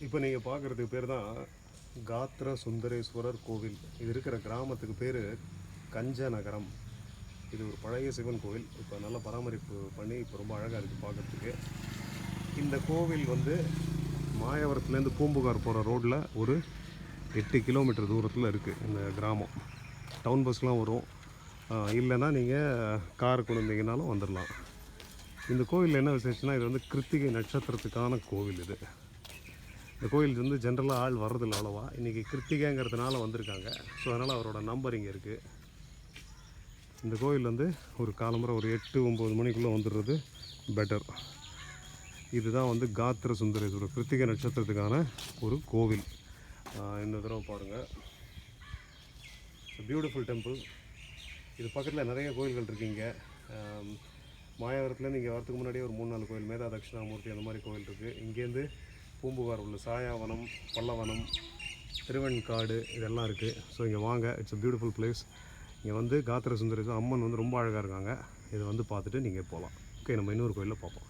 இப்போ நீங்கள் பார்க்குறதுக்கு பேர் தான் காத்ர சுந்தரேஸ்வரர் கோவில். இது இருக்கிற கிராமத்துக்கு பேர் கஞ்சநகரம். இது ஒரு பழைய சிவன் கோவில். இப்போ நல்லா பராமரிப்பு பண்ணி இப்போ ரொம்ப அழகாக இருக்குது பார்க்குறதுக்கு. இந்த கோவில் வந்து மாயவரத்துலேருந்து பூம்புகார் போகிற ரோட்டில் ஒரு 8 கிலோமீட்டர் தூரத்தில் இருக்குது இந்த கிராமம். டவுன் பஸ்லாம் வரும், இல்லைன்னா நீங்கள் கார் கொண்டு வந்தீங்கன்னாலும் வந்துடலாம். இந்த கோவிலில் என்ன விசேஷம்னா, இது வந்து கிருத்திகை நட்சத்திரத்துக்கான கோவில். இந்த கோயில் வந்து ஜென்ரலாக ஆள் வர்றதில்ல அவ்வளோவா. இன்றைக்கி கிருத்திகைங்கிறதுனால வந்திருக்காங்க. ஸோ அதனால் அவரோட நம்பர் இங்கே இருக்குது. இந்த கோயில் வந்து ஒரு காலம்புரை ஒரு 8-9 மணிக்குள்ளே வந்துடுறது பெட்டர். இதுதான் வந்து காத்ர சுந்தரேஸ்வரர் கிருத்திகை நட்சத்திரத்துக்கான ஒரு கோவில். இந்த தடவை பாருங்கள், பியூட்டிஃபுல் டெம்பிள். இது பக்கத்தில் நிறைய கோயில்கள் இருக்குங்க. மாயவரத்துலேருந்து இங்கே வரதுக்கு முன்னாடியே ஒரு 3-4 கோயில், மேதா தட்சிணாமூர்த்தி அந்த மாதிரி கோயில் இருக்குது. இங்கேருந்து பூம்புகார் உள்ள சாயாவனம், பல்லவனம், திருவெண்காடு இதெல்லாம் இருக்குது. ஸோ இங்கே வாங்க, இட்ஸ் அ பியூட்டிஃபுல் பிளேஸ். இங்கே வந்து காத்ர சுந்தரேஸ்வரர் அம்மன் வந்து ரொம்ப அழகாக இருக்காங்க. இதை வந்து பார்த்துட்டு நீங்கள் போகலாம். ஓகே, நம்ம இன்னொரு கோயிலில் பார்ப்போம்.